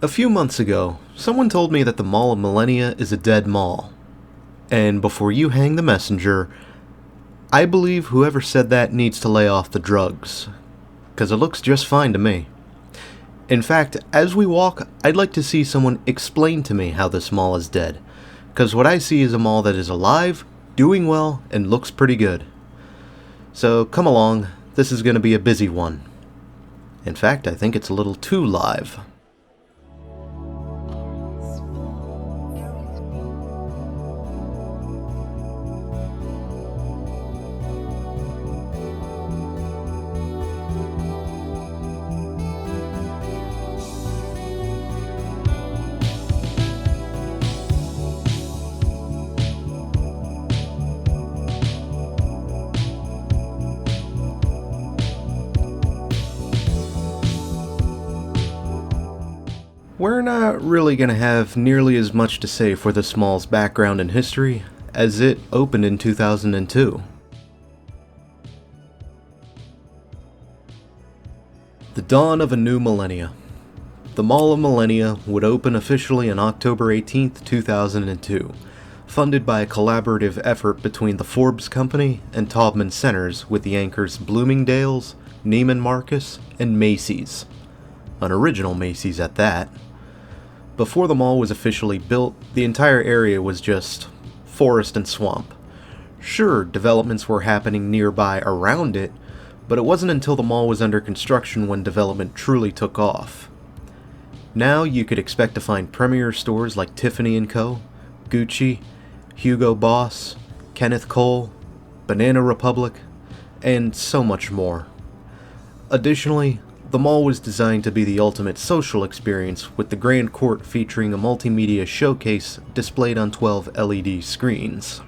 A few months ago, someone told me that the Mall of Millenia is a dead mall. And before you hang the messenger, I believe whoever said that needs to lay off the drugs, 'cause it looks just fine to me. In fact, as we walk, I'd like to see someone explain to me how this mall is dead, 'cause what I see is a mall that is alive, doing well, and looks pretty good. So come along, this is going to be a busy one. In fact, I think it's a little too live. We're not really going to have nearly as much to say for this mall's background and history, as it opened in 2002. The dawn of a new millennia. The Mall of Millenia would open officially on October 18th, 2002, funded by a collaborative effort between the Forbes Company and Taubman Centers with the anchors Bloomingdale's, Neiman Marcus, and Macy's. An original Macy's at that. Before the mall was officially built, the entire area was just forest and swamp. Sure, developments were happening nearby around it, but it wasn't until the mall was under construction when development truly took off. Now you could expect to find premier stores like Tiffany & Co., Gucci, Hugo Boss, Kenneth Cole, Banana Republic, and so much more. Additionally, the mall was designed to be the ultimate social experience, with the Grand Court featuring a multimedia showcase displayed on 12 LED screens.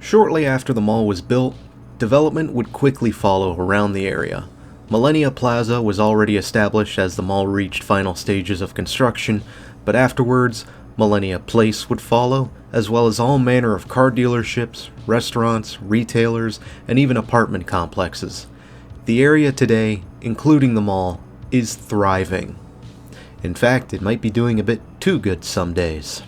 Shortly after the mall was built, development would quickly follow around the area. Millenia Plaza was already established as the mall reached final stages of construction, but afterwards, Millenia Place would follow, as well as all manner of car dealerships, restaurants, retailers, and even apartment complexes. The area today, including the mall, is thriving. In fact, it might be doing a bit too good some days.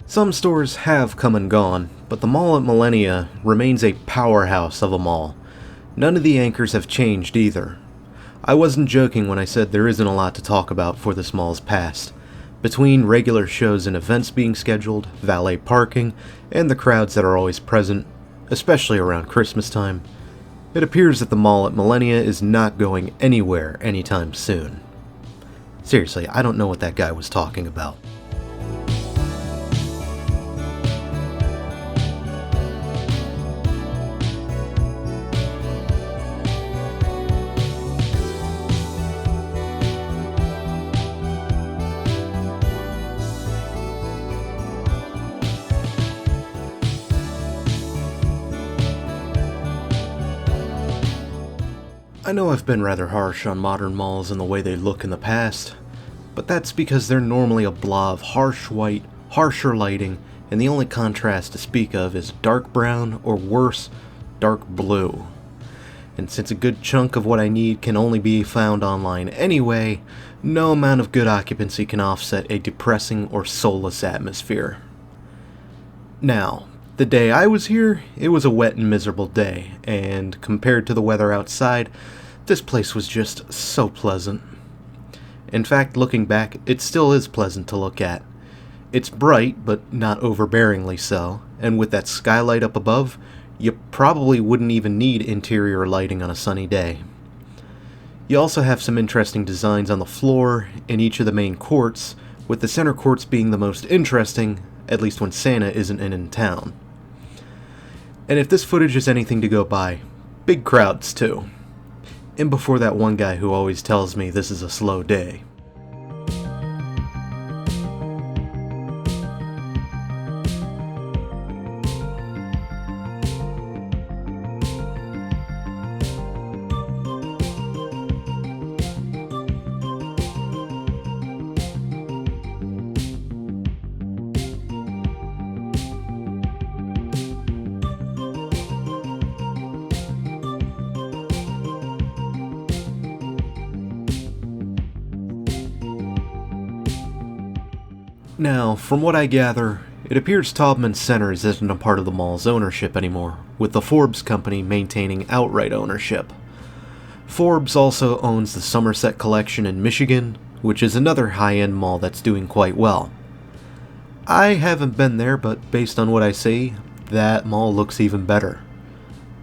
Some stores have come and gone, but the mall at Millenia remains a powerhouse of a mall. None of the anchors have changed either. I wasn't joking when I said there isn't a lot to talk about for this mall's past. Between regular shows and events being scheduled, valet parking, and the crowds that are always present, especially around Christmas time, it appears that the mall at Millenia is not going anywhere anytime soon. Seriously, I don't know what that guy was talking about. I know I've been rather harsh on modern malls and the way they look in the past, but that's because they're normally a blob of harsh white, harsher lighting, and the only contrast to speak of is dark brown, or worse, dark blue. And since a good chunk of what I need can only be found online anyway, no amount of good occupancy can offset a depressing or soulless atmosphere. Now, the day I was here, it was a wet and miserable day, and compared to the weather outside, This place was just so pleasant. In fact, looking back, it still is pleasant to look at. It's bright, but not overbearingly so, and with that skylight up above, you probably wouldn't even need interior lighting on a sunny day. You also have some interesting designs on the floor in each of the main courts, with the center courts being the most interesting, at least when Santa isn't in town. And if this footage is anything to go by, big crowds too. And before that one guy who always tells me this is a slow day. Now, from what I gather, it appears Taubman Centers isn't a part of the mall's ownership anymore, with the Forbes company maintaining outright ownership. Forbes also owns the Somerset Collection in Michigan, which is another high-end mall that's doing quite well. I haven't been there, but based on what I see, that mall looks even better.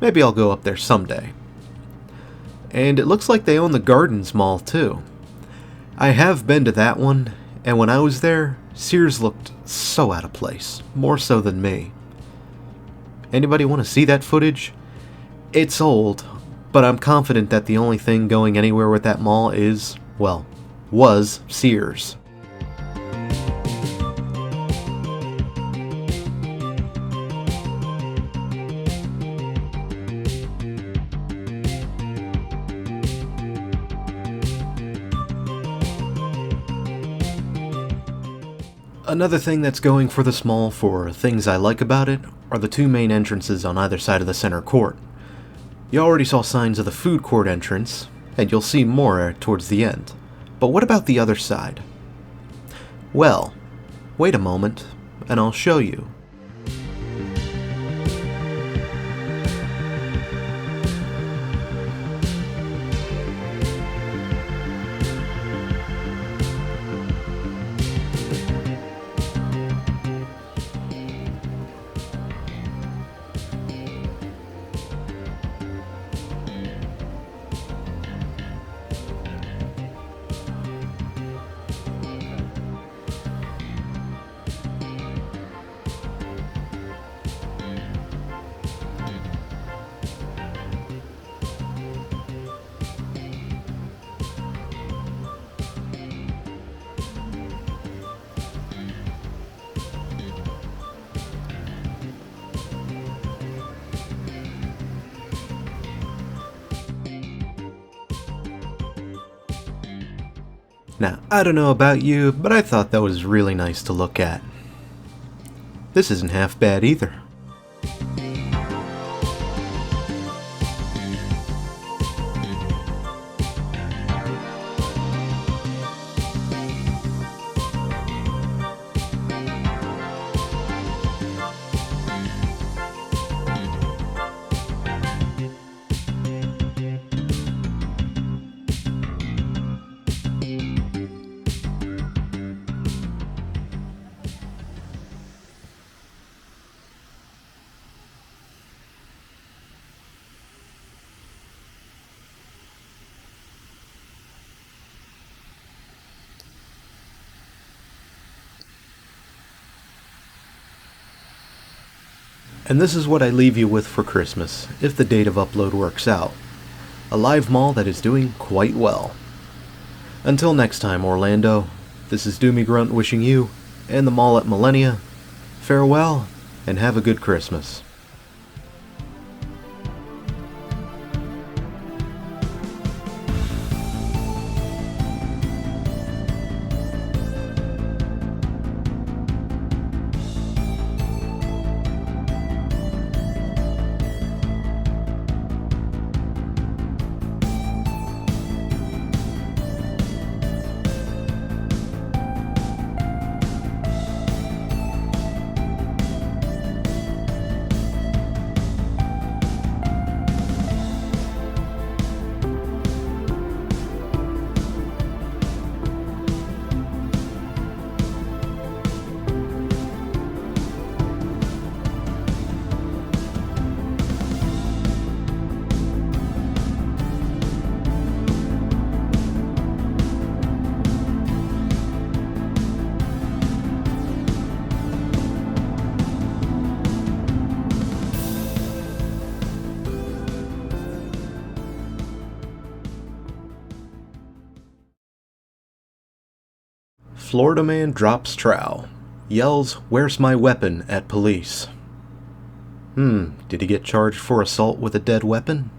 Maybe I'll go up there someday. And it looks like they own the Gardens Mall too. I have been to that one, and when I was there, Sears looked so out of place, more so than me. Anybody want to see that footage? It's old, but I'm confident that the only thing going anywhere with that mall is, well, was Sears. Another thing that's going for this mall for things I like about it are the two main entrances on either side of the center court. You already saw signs of the food court entrance, and you'll see more towards the end. But what about the other side? Well, wait a moment, and I'll show you. Now, I don't know about you, but I thought that was really nice to look at. This isn't half bad either. And this is what I leave you with for Christmas, if the date of upload works out. A live mall that is doing quite well. Until next time, Orlando, this is Doomie Grunt wishing you, and the mall at Millenia, farewell, and have a good Christmas. Florida man drops trowel. Yells, "Where's my weapon?" at police. Did he get charged for assault with a dead weapon?